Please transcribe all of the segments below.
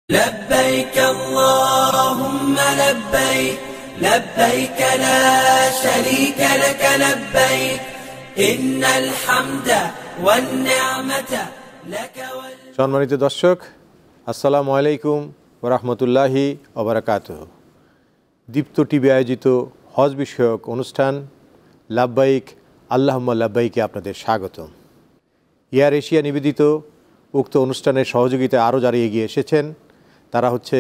لبيك اللهم لبيك لبيك لا شريك لك لبيك إن الحمد والنعمة لك সম্মানিত দর্শক আসসালামু আলাইকুম ওয়া রাহমাতুল্লাহি ওয়া বারাকাতুহু। দীপ্ত টিভি আয়োজিত হজ বিষয়ক অনুষ্ঠান লাব্বাইক আল্লাহুম্মা লাব্বাইকে আপনাদের স্বাগতম। এয়ার এশিয়া নিবেদিত উক্ত অনুষ্ঠানের সহযোগিতায় আরও যারা এগিয়ে এসেছেন তারা হচ্ছে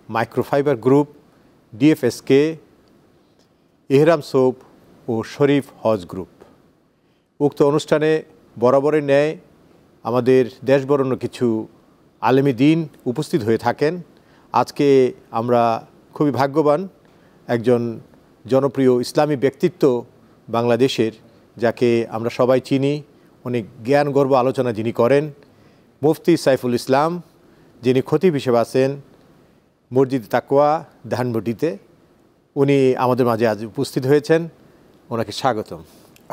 মাইক্রোফাইবার গ্রুপ, ডিএফএসকে, ইহরাম সোপ ও শরীফ হজ গ্রুপ। উক্ত অনুষ্ঠানে বরাবরের ন্যায় আমাদের দেশবরেণ্য কিছু আলেমী দ্বীন উপস্থিত হয়ে থাকেন। আজকে আমরা খুবই ভাগ্যবান একজন জনপ্রিয় ইসলামী ব্যক্তিত্ব বাংলাদেশের, যাকে আমরা সবাই চিনি, অনেক জ্ঞানগর্ভ আলোচনা যিনি করেন, মুফতি সাইফুল ইসলাম, যিনি খতিব হিসেবে আছেন মসজিদ তাকওয়া ধানমন্ডিতে। উনি আমাদের মাঝে আজ উপস্থিত হয়েছেন, ওনাকে স্বাগতম।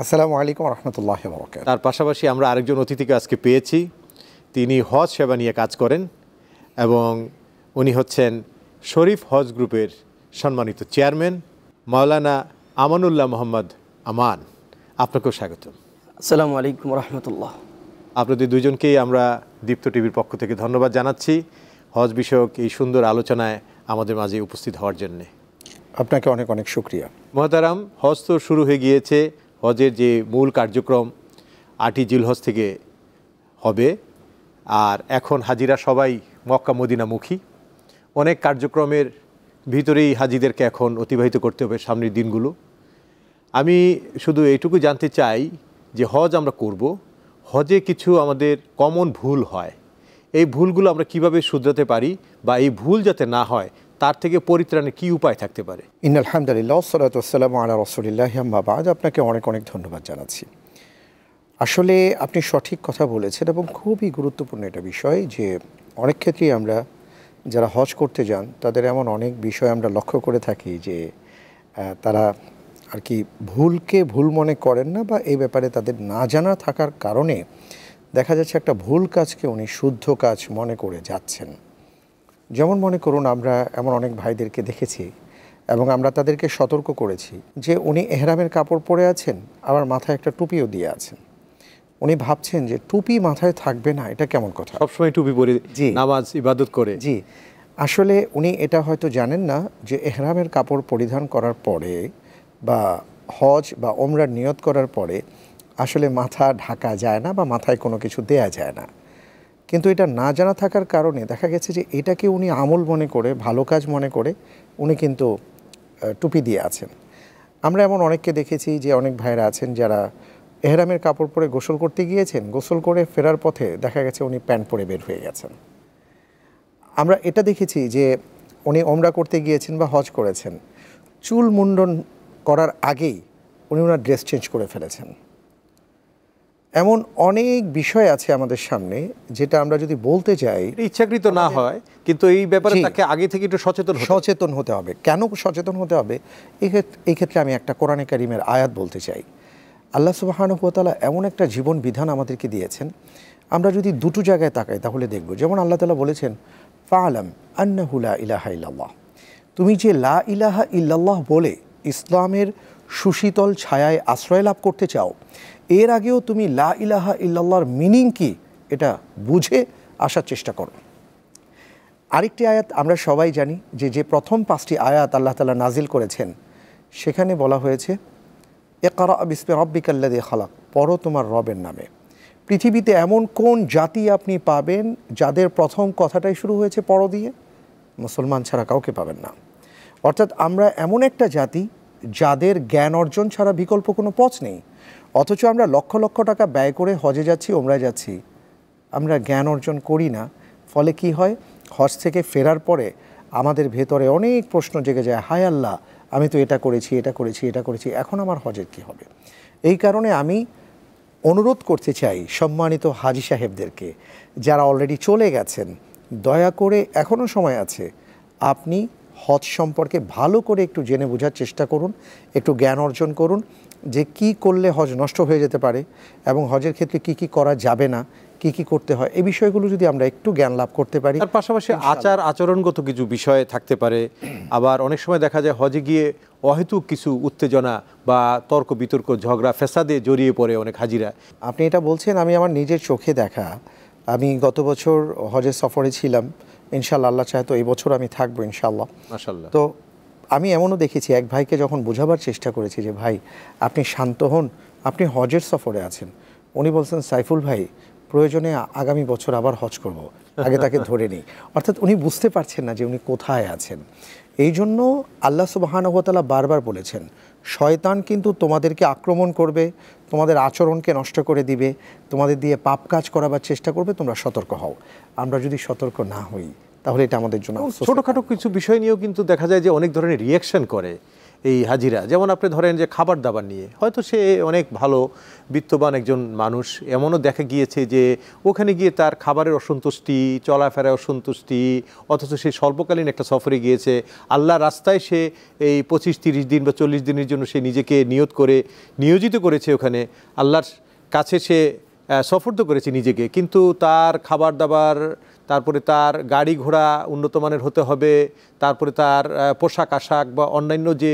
আসসালামু আলাইকুম রহমতুল্লাহ বরকাত। তার পাশাপাশি আমরা আরেকজন অতিথিকে আজকে পেয়েছি, তিনি হজ সেবা নিয়ে কাজ করেন এবং উনি হচ্ছেন শরীফ হজ গ্রুপের সম্মানিত চেয়ারম্যান মাওলানা আমানুল্লাহ মোহাম্মদ আমান। আপনাকেও স্বাগতম। আসসালামু আলাইকুম রহমতুল্লাহ। আপনাদের দুজনকেই আমরা দীপ্ত টিভির পক্ষ থেকে ধন্যবাদ জানাচ্ছি হজ বিষয়ক এই সুন্দর আলোচনায় আমাদের মাঝে উপস্থিত হওয়ার জন্যে। আপনাকে অনেক অনেক শুকরিয়া। মহতারাম, হজ তো শুরু হয়ে গিয়েছে। হজের যে মূল কার্যক্রম 8ই জিলহজ থেকে হবে, আর এখন হাজিরা সবাই মক্কা মদিনামুখী। অনেক কার্যক্রমের ভিতরেই হাজিদেরকে এখন অতিবাহিত করতে হবে সামনের দিনগুলো। আমি শুধু এইটুকু জানতে চাই যে হজ আমরা করব, হজে কিছু আমাদের কমন ভুল হয়, এই ভুলগুলো আমরা কিভাবে শুধরাতে পারি বা এই ভুল যাতে না হয় তার থেকে পরিত্রাণের কী উপায় থাকতে পারে? ইন্নাল হামদুলিল্লাহ ওয়াসসালাতু ওয়াসসালামু আলা রাসূলিল্লাহি আম্মা বা'দ। আপনাকে অনেক অনেক ধন্যবাদ জানাচ্ছি। আসলে আপনি সঠিক কথা বলেছেন এবং খুবই গুরুত্বপূর্ণ এটা বিষয় যে অনেক ক্ষেত্রেই আমরা যারা হজ করতে যান তাদের এমন অনেক বিষয় আমরা লক্ষ্য করে থাকি যে তারা আর কি ভুলকে ভুল মনে করেন না, বা এই ব্যাপারে তাদের না জানা থাকার কারণে দেখা যাচ্ছে একটা ভুল কাজকে উনি শুদ্ধ কাজ মনে করে যাচ্ছেন। যেমন মনে করুন, আমরা এমন অনেক ভাইদেরকে দেখেছি এবং আমরা তাদেরকে সতর্ক করেছি যে উনি এহরামের কাপড় পরে আছেন, আবার মাথায় একটা টুপিও দিয়ে আছেন। উনি ভাবছেন যে টুপি মাথায় থাকবে না, এটা কেমন কথা, সবসময় টুপি পরে নামাজ ইবাদত করে। জি, আসলে উনি এটা হয়তো জানেন না যে এহরামের কাপড় পরিধান করার পরে বা হজ বা ওমরার নিয়ত করার পরে আসলে মাথা ঢাকা যায় না বা মাথায় কোনো কিছু দেয়া যায় না। কিন্তু এটা না জানা থাকার কারণে দেখা গেছে যে এটাকে উনি আমল মনে করে, ভালো কাজ মনে করে উনি কিন্তু টুপি দিয়ে আছেন। আমরা এমন অনেককে দেখেছি যে অনেক ভাইরা আছেন যারা এহরামের কাপড় পরে গোসল করতে গিয়েছেন, গোসল করে ফেরার পথে দেখা গেছে উনি প্যান্ট পরে বের হয়ে গেছেন। আমরা এটা দেখেছি যে উনি ওমরা করতে গিয়েছেন বা হজ করেছেন, চুল মুন্ডন করার আগেই উনি ওনার ড্রেস চেঞ্জ করে ফেলেছেন। এমন অনেক বিষয় আছে আমাদের সামনে যেটা আমরা যদি বলতে যাই ইচ্ছাকৃত না হয়, কিন্তু এই ব্যাপারে তাকে আগে থেকে একটু সচেতন হতে হবে। কেন সচেতন হতে হবে? এই ক্ষেত্রে আমি একটা কোরআনে কারিমের আয়াত বলতে চাই। আল্লাহ সুবহানাহু ওয়া তাআলা এমন একটা জীবন বিধান আমাদেরকে দিয়েছেন, আমরা যদি দুটো জায়গায় তাকাই তাহলে দেখব। যেমন আল্লাহ তাআলা বলেছেন, ফাআলাম আন্নাহু লা ইলাহা ইল্লাল্লাহ, তুমি যে লা ইলাহা ইল্লাল্লাহ বলে ইসলামের সুশীতল ছায়ায় আশ্রয় লাভ করতে চাও, এর আগেও তুমি লা ইলাহা ইল্লাল্লাহর মিনিং কি এটা বুঝে আসার চেষ্টা করো। আরেকটি আয়াত আমরা সবাই জানি যে প্রথম 5টি আয়াত আল্লাহ তাআলা নাজিল করেছেন, সেখানে বলা হয়েছে ইকরা বিসমি রাব্বিকাল্লাযী খালাক, পড়ো তোমার রবের নামে। পৃথিবীতে এমন কোন জাতি আপনি পাবেন যাদের প্রথম কথাটাই শুরু হয়েছে পড়ো দিয়ে? মুসলমান ছাড়া কাউকে পাবেন না। অর্থাৎ আমরা এমন একটা জাতি যাদের জ্ঞান অর্জন ছাড়া বিকল্প কোনো পথ নেই, অথচ আমরা লক্ষ লক্ষ টাকা ব্যয় করে হজে যাচ্ছি, ওমরায় যাচ্ছি, আমরা জ্ঞান অর্জন করি না। ফলে কি হয়, হজ থেকে ফেরার পরে আমাদের ভেতরে অনেক প্রশ্ন জেগে যায়, হায় আল্লাহ, আমি তো এটা করেছি, এটা করেছি, এটা করেছি, এখন আমার হজের কি হবে? এই কারণে আমি অনুরোধ করতে চাই সম্মানিত হাজি সাহেবদেরকে, যারা অলরেডি চলে গেছেন, দয়া করে এখনও সময় আছে, আপনি হজ সম্পর্কে ভালো করে একটু জেনে বোঝার চেষ্টা করুন, একটু জ্ঞান অর্জন করুন যে কি করলে হজ নষ্ট হয়ে যেতে পারে এবং হজের ক্ষেত্রে কি কি করা যাবে না, কি কি করতে হয়, এই বিষয়গুলো যদি আমরা একটু জ্ঞান লাভ করতে পারি। তার পাশাপাশি আচার আচরণগত কিছু বিষয় থাকতে পারে। আবার অনেক সময় দেখা যায় হজে গিয়ে অহেতুক কিছু উত্তেজনা বা তর্ক বিতর্ক ঝগড়া ফেসাদে জড়িয়ে পড়ে অনেক হাজিরা। আপনি এটা বলছেন, আমি আমার নিজের চোখে দেখা, আমি গত বছর হজের সফরে ছিলাম, ইনশাআল্লাহ আল্লাহ চায় তো এই বছর আমি থাকবো ইনশাআল্লাহ। মাশাআল্লাহ। তো আমি এমনও দেখেছি এক ভাইকে যখন বোঝাবার চেষ্টা করেছি যে ভাই আপনি শান্ত হন, আপনি হজের সফরে আছেন, উনি বলছেন সাইফুল ভাই প্রয়োজনে আগামী বছর আবার হজ করব, আগে তাকে ধরে নিই। অর্থাৎ উনি বুঝতে পারছেন না যে উনি কোথায় আছেন। এই জন্য আল্লাহ সুবহানাহু ওয়া তাআলা বারবার বলেছেন শয়তান কিন্তু তোমাদেরকে আক্রমণ করবে, তোমাদের আচরণকে নষ্ট করে দিবে, তোমাদের দিয়ে পাপ কাজ করাবার চেষ্টা করবে, তোমরা সতর্ক হও। আমরা যদি সতর্ক না হই তাহলে এটা আমাদের জন্য ছোটোখাটো কিছু বিষয় নিয়েও কিন্তু দেখা যায় যে অনেক ধরনের রিয়াকশন করে এই হাজিরা। যেমন আপনি ধরেন যে খাবার দাবার নিয়ে হয়তো সে অনেক ভালো বিত্তবান একজন মানুষ, এমনও দেখা গিয়েছে যে ওখানে গিয়ে তার খাবারের অসন্তুষ্টি, চলাফেরায় অসন্তুষ্টি, অথচ সে স্বল্পকালীন একটা সফরে গিয়েছে, আল্লাহর রাস্তায় সে এই 25-30 দিন বা 40 দিনের জন্য সে নিজেকে নিয়োজিত করেছে, ওখানে আল্লাহর কাছে সে সফর করেছে নিজেকে, কিন্তু তার খাবার দাবার, তারপরে তার গাড়ি ঘোড়া উন্নত মানের হতে হবে, তারপরে তার পোশাক আশাক বা অন্যান্য যে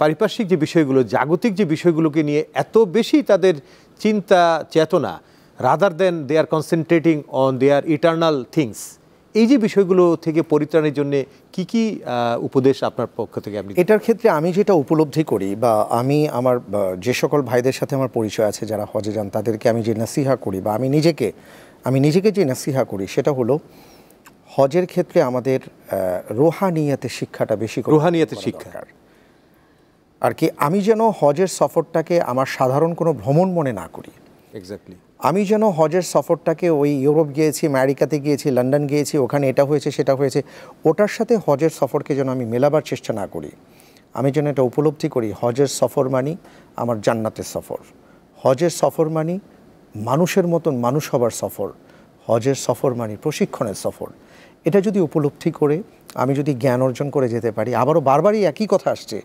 পারিপার্শ্বিক যে বিষয়গুলো, জাগতিক যে বিষয়গুলোকে নিয়ে এত বেশি তাদের চিন্তা চেতনা, rather than they are concentrating on their eternal things. এই যে বিষয়গুলো থেকে পরিত্রাণের জন্য কি কি উপদেশ আপনার পক্ষ থেকে আপনি? এটার ক্ষেত্রে আমি যেটা উপলব্ধি করি বা আমি আমার যে সকল ভাইদের সাথে আমার পরিচয় আছে যারা হজে যান, তাদেরকে আমি যে নাসিহা করি বা আমি নিজেকে যে নাসিহা করি সেটা হলো হজের ক্ষেত্রে আমাদের রুহানিয়াতের শিক্ষাটা বেশি করে রুহানিয়াতের শিক্ষা আর কি। আমি যেন হজের সফরটাকে আমার সাধারণ কোনো ভ্রমণ মনে না করি। এক্স্যাক্টলি। আমি যেন হজের সফরটাকে ওই ইউরোপ গিয়েছি, আমেরিকাতে গিয়েছি, লন্ডন গিয়েছি, ওখানে এটা হয়েছে সেটা হয়েছে, ওটার সাথে হজের সফরকে যেন আমি মেলাবার চেষ্টা না করি। আমি যেন এটা উপলব্ধি করি হজের সফর মানি আমার জান্নাতের সফর, হজের সফর মানি মানুষের মতন মানুষ হবার সফর, হজের সফর মানি প্রশিক্ষণের সফর। এটা যদি উপলব্ধি করে আমি যদি জ্ঞান অর্জন করে যেতে পারি, আবারও বারবারই একই কথা আসছে,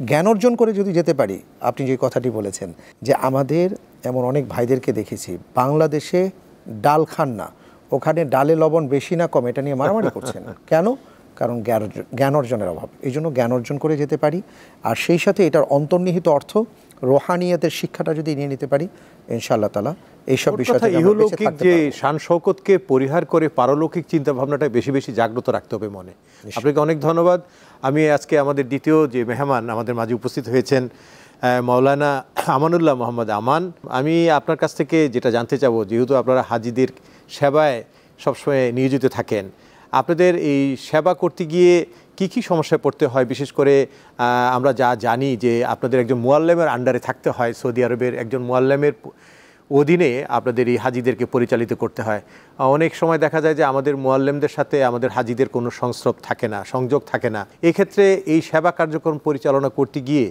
জ্ঞান অর্জন করে যদি যেতে পারি, আপনি যে কথাটি বলেছেন যে আমাদের এমন অনেক ভাইদেরকে দেখেছি বাংলাদেশে ডাল খান না, ওখানে ডালে লবণ বেশি না কম এটা নিয়ে মারামারি করছেন। কেন? কারণ জ্ঞান অর্জনের অভাব। এই জন্য জ্ঞান অর্জন করে যেতে পারি, আর সেই সাথে এটার অন্তর্নিহিত অর্থ রোহানিয়াতের শিক্ষাটা যদি নিয়ে নিতে পারি, ইনশাআল্লাহ তাআলা এইসব বিষয় থেকে ইহলৌকিক যে শান শৌকতকে পরিহার করে পারলৌকিক চিন্তা ভাবনাটা বেশি বেশি জাগ্রত রাখতে হবে মনে। আপনাকে অনেক ধন্যবাদ। আমি আজকে আমাদের দ্বিতীয় যে মেহমান আমাদের মাঝে উপস্থিত হয়েছেন মাওলানা আমানুল্লাহ মোহাম্মদ আমান, আমি আপনার কাছ থেকে যেটা জানতে চাবো, যেহেতু আপনারা হাজিদের সেবায় সবসময় নিয়োজিত থাকেন, আপনাদের এই সেবা করতে গিয়ে কি কি সমস্যায় পড়তে হয়? বিশেষ করে আমরা যা জানি যে আপনাদের একজন মুআল্লেমের আন্ডারে থাকতে হয়, সৌদি আরবের একজন মুআল্লেমের অধীনে আপনাদের এই হাজিদেরকে পরিচালিত করতে হয়। অনেক সময় দেখা যায় যে আমাদের মুআল্লেমদের সাথে আমাদের হাজিদের কোনো সংস্রব থাকে না, সংযোগ থাকে না। এক্ষেত্রে এই সেবা কার্যক্রম পরিচালনা করতে গিয়ে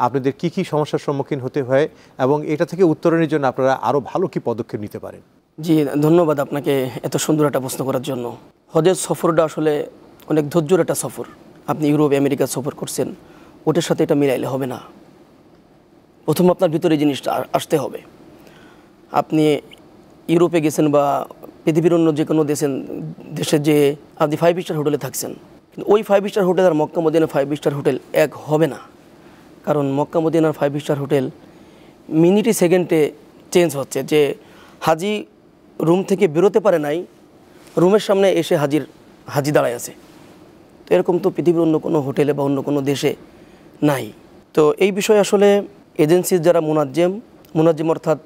আপনাদের কি কি সমস্যার সম্মুখীন হতে হয় এবং এটা থেকে উত্তরণের জন্য আপনারা আরও ভালো কি পদক্ষেপ নিতে পারেন? জি, ধন্যবাদ আপনাকে এত সুন্দর একটা প্রশ্ন করার জন্য। হজের সফরটা আসলে অনেক ধৈর্যের একটা সফর। আপনি ইউরোপ আমেরিকা সফর করছেন, ওটার সাথে এটা মিলাইলে হবে না। প্রথম আপনার ভিতরে এই জিনিসটা আসতে হবে। আপনি ইউরোপে গেছেন বা পৃথিবীর অন্য যে কোনো দেশে যে আপনি 5 স্টার হোটেলে থাকছেন, কিন্তু ওই 5 স্টার হোটেল আর মক্কা মদিনার 5 স্টার হোটেল এক হবে না। কারণ মক্কা মদিনার 5 স্টার হোটেল মিনিটে সেকেন্ডে চেঞ্জ হচ্ছে, যে হাজি রুম থেকে বেরোতে পারে নাই, রুমের সামনে এসে হাজি দাঁড়ায় আছে। তো এরকম তো পৃথিবীর অন্য কোনো হোটেলে বা অন্য কোনো দেশে নাই। তো এই বিষয়ে আসলে এজেন্সির যারা মুনাজ্জিম অর্থাৎ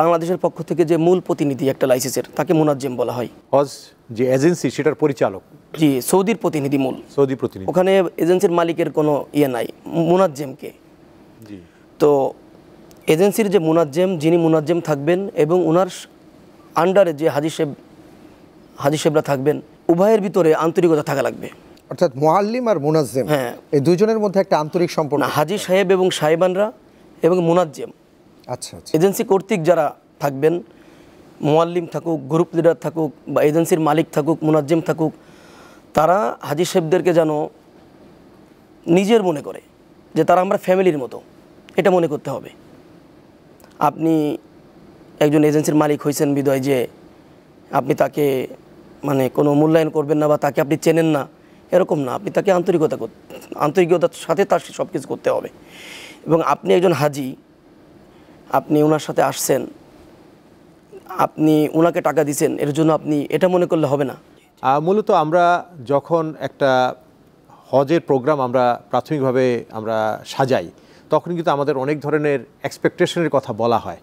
বাংলাদেশের পক্ষ থেকে যে মূল প্রতিনিধি একটা লাইসেন্সের, তাকে মুনাজ্জিম বলা হয়। হজ যে এজেন্সি সেটার পরিচালক, জি, সৌদির প্রতিনিধি, মূল সৌদি প্রতিনিধি। ওখানে এজেন্সির মালিকের কোনো নাই, মুনাজ্জিমকে। জি। তো এজেন্সির যে যিনি মুনাজ্জিম থাকবেন এবং ওনার আন্ডারে যে হাজি সাহেবরা থাকবেন, উভয়ের ভিতরে আন্তরিকতা থাকা লাগবে। অর্থাৎ মুআল্লিম আর মুনাজ্জিম, হ্যাঁ, এই দুইজনের মধ্যে একটা আন্তরিক সম্পর্ক। না, হাজি সাহেব এবং সাহেবানরা এবং মুনাজ্জিম, আচ্ছা, এজেন্সি কর্তৃক যারা থাকবেন, মুআল্লিম থাকুক, গ্রুপ লিডার থাকুক বা এজেন্সির মালিক থাকুক, মুনাজ্জিম থাকুক, তারা হাজি সাহেবদেরকে যেন নিজের মনে করে যে তারা আমরা ফ্যামিলির মতো, এটা মনে করতে হবে। আপনি একজন এজেন্সির মালিক হয়েছেন বিদয় যে আপনি তাকে মানে কোনো মূল্যায়ন করবেন না বা তাকে আপনি চেনেন না, এরকম না। আপনি তাকে আন্তরিকতার সাথে তার সব কিছু করতে হবে। এবং আপনি একজন হাজি, আপনি ওনার সাথে আসছেন, আপনি ওনাকে টাকা দিচ্ছেন, এর জন্য আপনি এটা মনে করলে হবে না। মূলত আমরা যখন একটা হজের প্রোগ্রাম আমরা প্রাথমিকভাবে আমরা সাজাই, তখন কিন্তু আমাদের অনেক ধরনের এক্সপেকটেশনের কথা বলা হয়।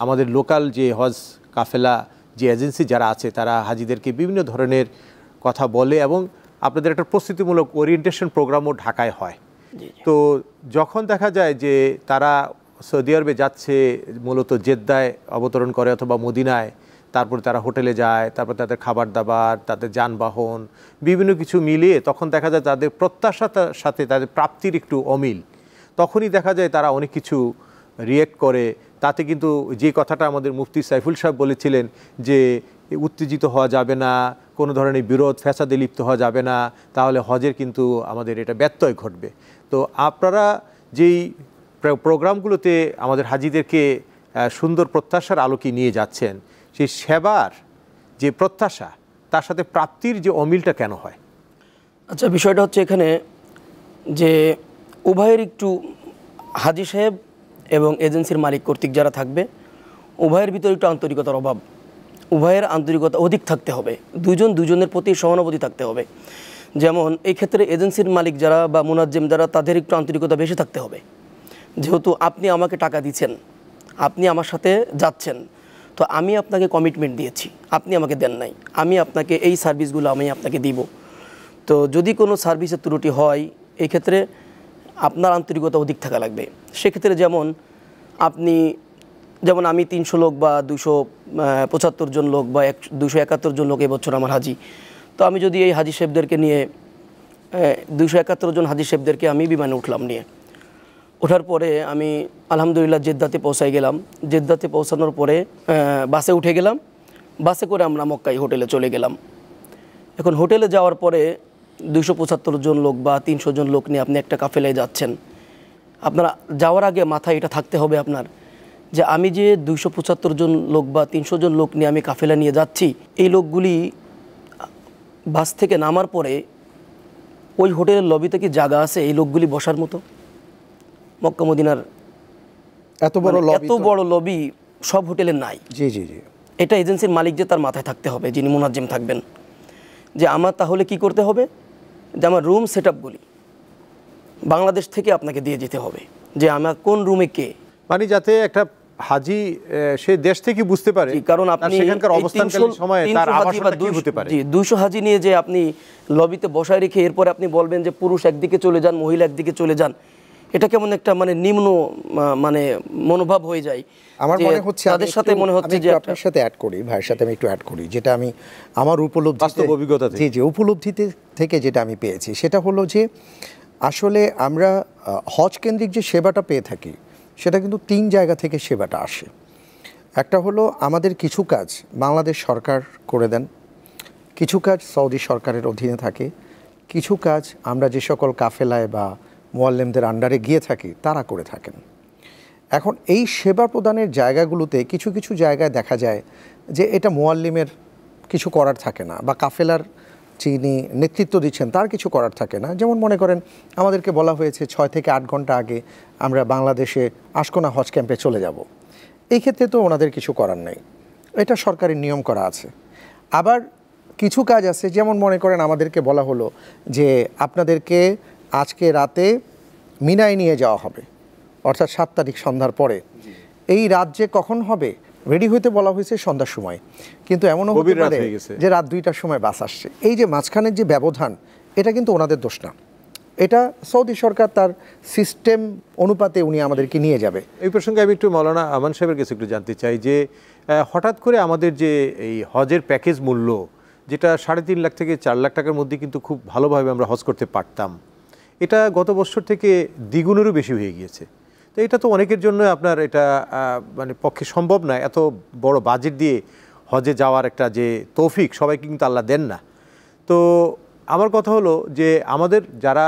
আমাদের লোকাল যে হজ কাফেলা যে এজেন্সি যারা আছে তারা হাজিদেরকে বিভিন্ন ধরনের কথা বলে এবং আপনাদের একটা প্রস্তুতিমূলক ওরিয়েন্টেশন প্রোগ্রামও ঢাকায় হয়। তো যখন দেখা যায় যে তারা সৌদি আরবে যাচ্ছে, মূলত জেদ্দায় অবতরণ করে অথবা মদিনায়, তারপরে তারা হোটেলে যায়, তারপর তাদের খাবার দাবার, তাদের যানবাহন, বিভিন্ন কিছু মিলিয়ে তখন দেখা যায় তাদের প্রত্যাশার সাথে তাদের প্রাপ্তির একটু অমিল। তখনই দেখা যায় তারা অনেক কিছু রিয়েক্ট করে। তাতে কিন্তু যে কথাটা আমাদের মুফতি সাইফুল সাহেব বলেছিলেন যে উত্তেজিত হওয়া যাবে না, কোনো ধরনের বিরোধ ফ্যাসাদে লিপ্ত হওয়া যাবে না, তাহলে হজের কিন্তু আমাদের এটা ব্যত্যয় ঘটবে। তো আপনারা যেই প্রোগ্রামগুলোতে আমাদের হাজিদেরকে সুন্দর প্রত্যাশার আলোকে নিয়ে যাচ্ছেন, সেই সেবার যে প্রত্যাশা তার সাথে প্রাপ্তির যে অমিলটা কেন হয়? আচ্ছা, বিষয়টা হচ্ছে এখানে যে উভয়ের একটু, হাজি সাহেব এবং এজেন্সির মালিক কর্তৃক যারা থাকবে, উভয়ের ভিতরে একটু আন্তরিকতার অভাব। উভয়ের আন্তরিকতা অধিক থাকতে হবে, দুজনের প্রতি সহানুভূতি থাকতে হবে। যেমন এই ক্ষেত্রে এজেন্সির মালিক যারা বা মুনাজ্জেম যারা, তাদের একটু আন্তরিকতা বেশি থাকতে হবে। যেহেতু আপনি আমাকে টাকা দিচ্ছেন, আপনি আমার সাথে যাচ্ছেন, তো আমি আপনাকে কমিটমেন্ট দিয়েছি, আপনি আমাকে দেন নাই, আমি আপনাকে এই সার্ভিসগুলো আমি আপনাকে দিব। তো যদি কোনো সার্ভিসের ত্রুটি হয়, এই ক্ষেত্রে আপনার আন্তরিকতা অধিক থাকা লাগবে। সেক্ষেত্রে যেমন আমি 300 লোক বা 275 জন লোক বা 271 জন লোক এবছর আমার হাজি, তো আমি যদি এই হাজি সাহেবদেরকে নিয়ে 271 জন হাজি সাহেবদেরকে আমি বিমানে উঠলাম, নিয়ে ওঠার পরে আমি আলহামদুলিল্লাহ জেদ্দাতে পৌঁছাই গেলাম। জেদ্দাতে পৌঁছানোর পরে বাসে উঠে গেলাম, বাসে করে আমরা মক্কায় হোটেলে চলে গেলাম। এখন হোটেলে যাওয়ার পরে 275 জন লোক বা 300 জন লোক নিয়ে আপনি একটা কাফেলায় যাচ্ছেন। আপনারা যাওয়ার আগে মাথায় এটা থাকতে হবে আপনার, যে আমি যে 275 জন লোক বা 300 জন লোক নিয়ে আমি কাফেলা নিয়ে যাচ্ছি, এই লোকগুলি বাস থেকে নামার পরে ওই হোটেলের লবিতে কি জায়গা আছে এই লোকগুলি বসার মতো? মক্কা মদিনার এত বড় লবি সব হোটেলে নাই। জি জি জি, এটা এজেন্সির মালিক যে তার মাথায় থাকতে হবে, যিনি মুনাজ্জিম থাকবেন, যে আমার তাহলে কি করতে হবে, যে আমার রুম সেটআপগুলি বাংলাদেশ থেকে আপনাকে দিয়ে যেতে হবে, যে আমার কোন রুমে কে, মানে যাতে একটা হাজি সে দেশ থেকে বুঝতে পারে, কারণ আপনি সেখানকার অবস্থানকালীন সময়ে তার আবাসনটা কি হতে পারে। 200 হাজি নিয়ে যে আপনি লবিতে বসায় রেখে এরপরে আপনি বলবেন যে পুরুষ একদিকে চলে যান, মহিলা একদিকে চলে যান, এটা কেমন একটা মানে নিম্ন মানে মনোভাব হয়ে যায়। আমার মনে হচ্ছে তাদের সাথে মনে হচ্ছে যে আপনার সাথে অ্যাড করি, ভাইয়ের সাথে আমি একটু অ্যাড করি, যেটা আমি আমার অভিজ্ঞতা উপলব্ধিতে থেকে যেটা আমি পেয়েছি, সেটা হলো যে আসলে আমরা হজ কেন্দ্রিক যে সেবাটা পেয়ে থাকি, সেটা কিন্তু 3 জায়গা থেকে সেবাটা আসে। একটা হলো আমাদের কিছু কাজ বাংলাদেশ সরকার করে দেন, কিছু কাজ সৌদি সরকারের অধীনে থাকে, কিছু কাজ আমরা যে সকল কাফেলায় বা মুআল্লিমদের আন্ডারে গিয়ে থাকি তারা করে থাকেন। এখন এই সেবা প্রদানের জায়গাগুলোতে কিছু কিছু জায়গায় দেখা যায় যে এটা মুআল্লিমের কিছু করার থাকে না, বা কাফেলার যিনি নেতৃত্ব দিচ্ছেন তার কিছু করার থাকে না। যেমন মনে করেন আমাদেরকে বলা হয়েছে 6 থেকে 8 ঘন্টা আগে আমরা বাংলাদেশে আশকোনা হজ ক্যাম্পে চলে যাব। এই ক্ষেত্রে তো ওনাদের কিছু করার নেই, এটা সরকারি নিয়ম করা আছে। আবার কিছু কাজ আছে, যেমন মনে করেন আমাদেরকে বলা হলো যে আপনাদেরকে আজকে রাতে মিনায় নিয়ে যাওয়া হবে, অর্থাৎ 7 তারিখ সন্ধ্যার পরে। এই রাত যে কখন হবে রেডি হইতে বলা হয়েছে সন্ধ্যার সময়, কিন্তু এমনও হতে পারে যে রাত 2টার সময় বাস আসছে। এই যে মাঝখানের যে ব্যবধান, এটা কিন্তু ওনাদের দোষ না, এটা সৌদি সরকার তার সিস্টেম অনুপাতে উনি আমাদেরকে নিয়ে যাবে। এই প্রসঙ্গে আমি একটু মাওলানা আমান সাহেবের কাছে একটু জানতে চাই যে হঠাৎ করে আমাদের যে এই হজের প্যাকেজ মূল্য, যেটা 3.5 লাখ থেকে 4 লাখ টাকার মধ্যে কিন্তু খুব ভালোভাবে আমরা হজ করতে পারতাম, এটা গত বছর থেকে দ্বিগুণেরও বেশি হয়ে গিয়েছে। তো এটা তো অনেকের জন্য আপনার এটা মানে পক্ষে সম্ভব না, এত বড় বাজেট দিয়ে হজে যাওয়ার একটা যে তৌফিক সবাইকে কিন্তু আল্লাহ দেন না। তো আমার কথা হলো যে আমাদের যারা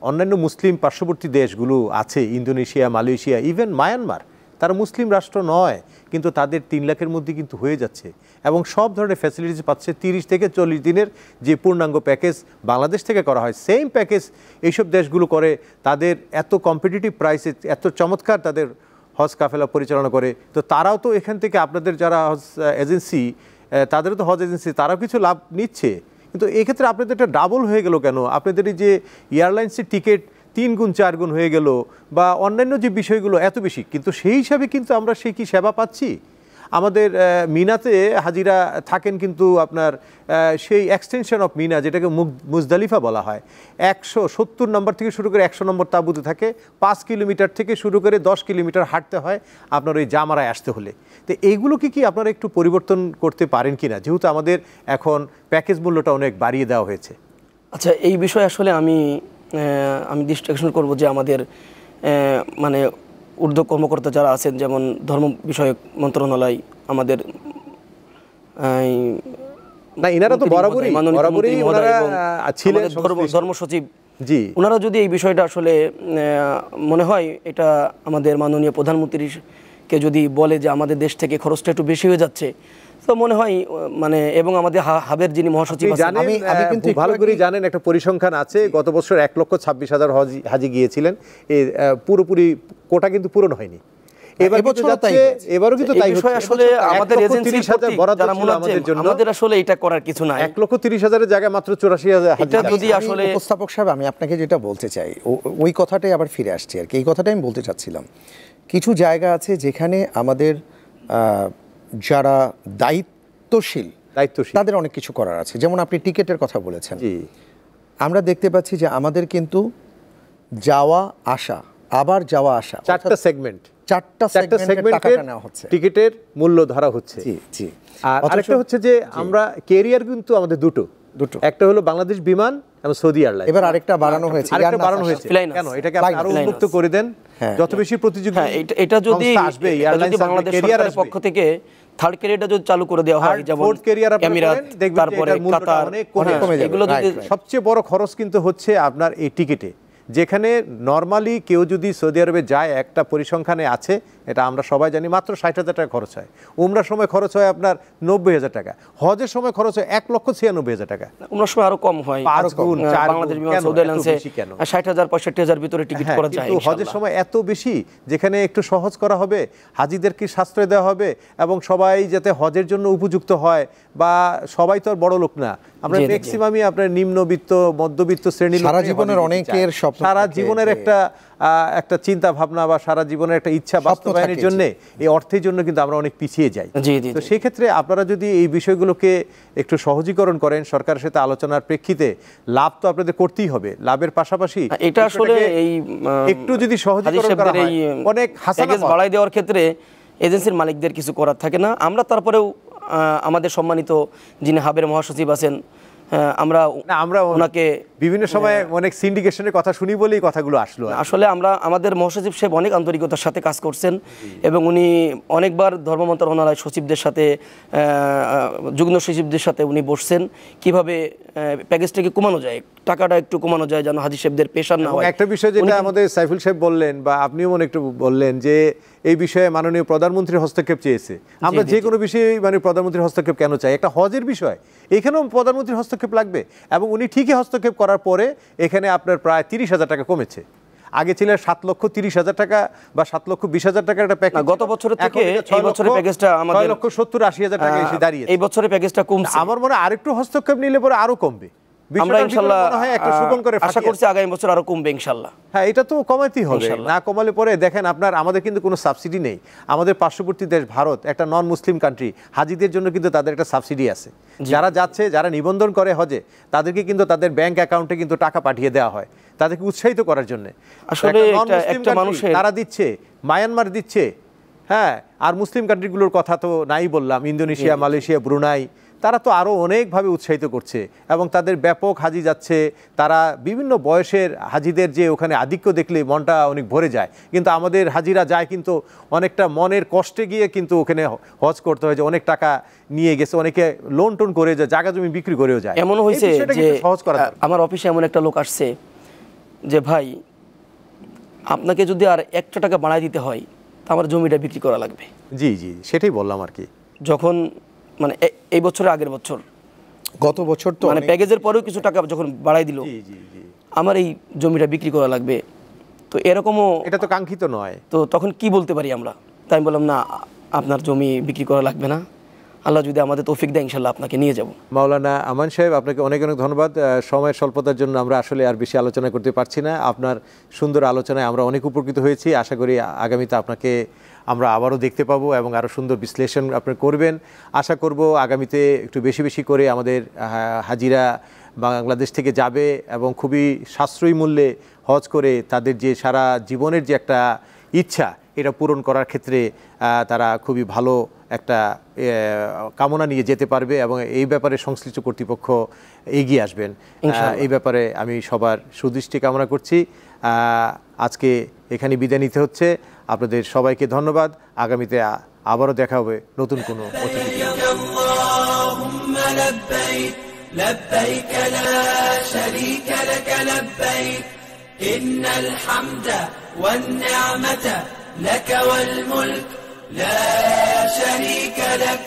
অন্যান্য মুসলিম পার্শ্ববর্তী দেশগুলো আছে, ইন্দোনেশিয়া, মালয়েশিয়া, ইভেন মায়ানমার, তারা মুসলিম রাষ্ট্র নয়, কিন্তু তাদের 3 লাখের মধ্যে কিন্তু হয়ে যাচ্ছে এবং সব ধরনের ফ্যাসিলিটিস পাচ্ছে। 30 থেকে 40 দিনের যে পূর্ণাঙ্গ প্যাকেজ বাংলাদেশ থেকে করা হয়, সেম প্যাকেজ এইসব দেশগুলো করে। তাদের এত কম্পিটিটিভ প্রাইসে এত চমৎকার তাদের হজ কাফেলা পরিচালনা করে। তো তারাও তো এখান থেকে আপনাদের যারা হজ এজেন্সি, তাদেরও তো হজ এজেন্সি, তারাও কিছু লাভ নিচ্ছে। কিন্তু এক্ষেত্রে আপনাদের এটা ডাবল হয়ে গেল কেন? আপনাদের এই যে এয়ারলাইন্সের টিকিট 3 গুণ 4 গুণ হয়ে গেল, বা অন্যান্য যে বিষয়গুলো এত বেশি, কিন্তু সেই হিসাবে কিন্তু আমরা সেই কি সেবা পাচ্ছি? আমাদের মিনাতে হাজিরা থাকেন কিন্তু আপনার সেই এক্সটেনশন অফ মিনা, যেটাকে মুজদালিফা বলা হয়, 170 নম্বর থেকে শুরু করে 100 নম্বর তাঁবুতে থাকে। 5 কিলোমিটার থেকে শুরু করে 10 কিলোমিটার হাঁটতে হয় আপনার ওই জামারায় আসতে হলে। তো এইগুলোকে কি আপনারা একটু পরিবর্তন করতে পারেন কি না, যেহেতু আমাদের এখন প্যাকেজ মূল্যটা অনেক বাড়িয়ে দেওয়া হয়েছে? আচ্ছা, এই বিষয়ে আসলে আমি দৃষ্টি আকর্ষণ করবো যে আমাদের মানে ঊর্ধ্ব কর্মকর্তা যারা আছেন, যেমন ধর্ম বিষয়ক মন্ত্রণালয়, আমাদের না, এনারা তো বরাবরই ওনারা ছিলেন ধর্ম সচিব, জি, ওনারা যদি এই বিষয়টা আসলে মনে হয় এটা আমাদের মাননীয় প্রধানমন্ত্রীকে যদি বলে যে আমাদের দেশ থেকে খরচটা একটু বেশি হয়ে যাচ্ছে, তো মনে হয় মানে, এবং আমাদের হাবের যিনি মহাসচিব আছেন, আমি কিন্তু ভালো করে জানেন একটা পরিসংখ্যান আছে, গত বছর 1,26,000 হাজি গিয়েছিলেন, এই পুরোপুরি কোটা কিন্তু পূরণ হয়নি। এবারও কিন্তু তাই হচ্ছে। আসলে আমাদের এজেন্সি যারা আমাদের আসলে এটা করার কিছু নাই। 1,30,000 জায়গায় মাত্র 84,000 হাজি। যদি আসলে উপস্থাপক সাহেব, আমি আপনাকে যেটা বলতে চাই ওই কথাটাই আবার ফিরে আসছি আর কি। এই কথাটাই আমি বলতে চাচ্ছিলাম, কিছু জায়গা আছে যেখানে আমাদের যারা দায়িত্বশীল তাদের অনেক কিছু করার আছে। যেমন আপনি টিকেটের কথা বলেছেন, আমরা দেখতে পাচ্ছি যে আমাদের কিন্তু যাওয়া আসা, আবার যাওয়া আসা, 4টা সেগমেন্ট, 4টা সেগমেন্টের নেওয়া হচ্ছে, টিকিটের মূল্য ধরা হচ্ছে। জি জি। আর আরেকটা হচ্ছে যে আমরা ক্যারিয়ার কিন্তু আমাদের দুটো, একটা হলো বাংলাদেশ বিমান এবং সৌদি এয়ারলাইন্স। এবার আরেকটা বাড়ানো হয়েছে। কেন এটাকে আরো উন্মুক্ত করে দেন, যত বেশি প্রতিযোগিতা। এটা যদি বাংলাদেশ সরকারের পক্ষ থেকে থার্ড ক্যারিয়ারটা যদি চালু করে দেওয়া হয়, যেমন এমিরাত, তারপরে কাতার, এগুলো যদি, সবচেয়ে বড় খরচ কিন্তু হচ্ছে আপনার এই টিকিটে। যেখানে নর্মালি কেউ যদি সৌদি আরবে যায়, একটা পরিসংখ্যানে আছে, এটা আমরা সবাই জানি, মাত্র 60,000 টাকা খরচ হয়। উমরার সময় খরচ হয় আপনার 90,000 টাকা, হজের সময় খরচ হয় 1,96,000 টাকা। উমরার সময় আরো কম হয়, 5 গুণ 4 বাংলাদেশ বিমান সৌদি এয়ারলাইন্সে 60,000 65,000 ভিতরে টিকিট করা যায়। কিন্তু হজের সময় এত বেশি, যেখানে একটু সহজ করা হবে, হাজিদেরকে সাশ্রয় দেওয়া হবে, এবং সবাই যাতে হজের জন্য উপযুক্ত হয়, বা সবাই তো আর বড় লোক না, আমরা ম্যাক্সিমামই আপনার নিম্নবিত্ত মধ্যবিত্ত শ্রেণীর, সারা জীবনের অনেকের স্বপ্ন, সারা জীবনের একটা চিন্তা ভাবনা বা সারা জীবনের একটা ইচ্ছা বাস্তবায়নের জন্য, এই অর্থের জন্য কিন্তু আমরা অনেক পিছিয়ে যাই। তো সেই ক্ষেত্রে আপনারা যদি এই বিষয়গুলোকে একটু সহজীকরণ করেন সরকারের সাথে আলোচনার প্রেক্ষিতে, লাভ তো আপনাদের করতেই হবে, লাভের পাশাপাশি এটা আসলে এই একটু যদি সহজীকরণ করা হয়, অনেক হাসানা বাড়াই দেওয়ার ক্ষেত্রে এজেন্সির মালিকদের কিছু করার থাকে না। আমরা তারপরেও আমাদের সম্মানিত যিনি হাবের মহাসচিব আছেন, আমরা ওনাকে বিভিন্ন সময় অনেক সিন্ডিকেশনের কথা শুনি বলেই কথাগুলো আসলো। আসলে আমাদের মহাসচিব সাহেব অনেক আন্তরিকতার সাথে কাজ করছেন, এবং উনি অনেকবার ধর্ম মন্ত্রণালয় সচিবদের সাথে, যুগ্ম সচিবদের সাথে উনি বসছেন, কিভাবে প্যাকেজটাকে কমানো যায়, টাকাটা একটু কমানো যায়, যেন হাজি সাহেবদের পেশার না হয়। একটা বিষয় যেটা আমাদের সাইফুল সাহেব বললেন, বা আপনিও মনে একটু বললেন, যে এই বিষয়ে মাননীয় প্রধানমন্ত্রীর হস্তক্ষেপ চেয়েছে। আমরা যে কোনো বিষয়ে মানে প্রধানমন্ত্রীর হস্তক্ষেপ কেন চাই? একটা হজের বিষয়, এখানেও প্রধানমন্ত্রীর হস্তক্ষেপ লাগবে, এবং উনি ঠিকই হস্তক্ষেপ করার পরে এখানে আপনার প্রায় 30,000 টাকা কমেছে। আগে ছিল 7,30,000 টাকা বা 7,20,000 টাকার একটা প্যাকেজ, গত বছর থেকে এই বছরের প্যাকেজটা আমাদের 6,70,80,000 টাকা এসে দাঁড়িয়েছে। এই বছরের প্যাকেজটা কমছে। আমার মনে হয় আরেকটু হস্তক্ষেপ নিলে পরে আরো কমবে। আমরা ইনশাআল্লাহ আশা করছি আগামী বছর আরো কমবে ইনশাআল্লাহ। হ্যাঁ, এটা তো কমাতেই হবে, না কমালে পরে দেখেন আপনার, আমাদের কিন্তু কোনো সাবসিডি নেই। আমাদের পার্শ্ববর্তী দেশ ভারত একটা নন মুসলিম কান্ট্রি, হাজিদের জন্য কিন্তু তাদের একটা সাবসিডি আছে। যারা যাচ্ছে, যারা নিবন্ধন করে হজে, তাদেরকে কিন্তু তাদের ব্যাংক অ্যাকাউন্টে কিন্তু টাকা পাঠিয়ে দেওয়া হয়, তাদেরকে উৎসাহিত করার জন্য। আসলে একটা মানুষের তারা দিচ্ছে, মায়ানমার দিচ্ছে, হ্যাঁ, আর মুসলিম কান্ট্রিগুলোর কথা তো নাই বললাম, ইন্দোনেশিয়া, মালয়েশিয়া, ব্রুনাই, তারা তো আরও অনেকভাবে উৎসাহিত করছে, এবং তাদের ব্যাপক হাজি যাচ্ছে। তারা বিভিন্ন বয়সের হাজিদের যে ওখানে আধিক্য দেখলে মনটা অনেক ভরে যায়, কিন্তু আমাদের হাজিরা যায় কিন্তু অনেকটা মনের কষ্টে গিয়ে কিন্তু ওখানে হজ করতে হয়, যে অনেক টাকা নিয়ে গেছে, অনেকে লোন টোন করে যায়, জায়গা জমি বিক্রি করেও যায়। এমন হয়েছে যে আমার অফিসে এমন একটা লোক আসছে, যে ভাই আপনাকে যদি আর 1 টাকা বাড়ায় দিতে হয় তা আমার জমিটা বিক্রি করা লাগবে। জি জি, সেটাই বললাম আর কি। যখন মানে এই বছরের আগের বছর, গত বছর তো মানে প্যাকেজের পরেও কিছু টাকা যখন বাড়াই দিল, জি জি জি, আমার এই জমিটা বিক্রি করা লাগবে, তো এরকমও এটা তো কাঙ্ক্ষিত নয়। তো তখন কি বলতে পারি আমরা? তাই আমি বললাম না, আপনার জমি বিক্রি করা লাগবে না, আল্লাহ যদি আমাদের তৌফিক দেয় ইনশাল্লাহ আপনাকে নিয়ে যাব। মাওলানা আমান সাহেব, আপনাকে অনেক অনেক ধন্যবাদ। সময়ের স্বল্পতার জন্য আমরা আসলে আর বেশি আলোচনা করতে পারছি না। আপনার সুন্দর আলোচনায় আমরা অনেক উপকৃত হয়েছি। আশা করি আগামীতে আপনাকে আমরা আবারও দেখতে পাবো এবং আরও সুন্দর বিশ্লেষণ আপনি করবেন। আশা করব আগামীতে একটু বেশি বেশি করে আমাদের হাজিরা বাংলাদেশ থেকে যাবে এবং খুবই সাশ্রয়ী মূল্যে হজ করে তাদের যে সারা জীবনের যে একটা ইচ্ছা, এটা পূরণ করার ক্ষেত্রে তারা খুবই ভালো একটা কামনা নিয়ে যেতে পারবে এবং এই ব্যাপারে সংশ্লিষ্ট কর্তৃপক্ষ এগিয়ে আসবেন। এই ব্যাপারে আমি সবার সুদৃষ্টি কামনা করছি। আজকে এখানে বিদায় নিতে হচ্ছে। আপনাদের সবাইকে ধন্যবাদ। আগামীতে আবারও দেখা হবে নতুন কোনো অতিথি। لك والملك لا شريك لك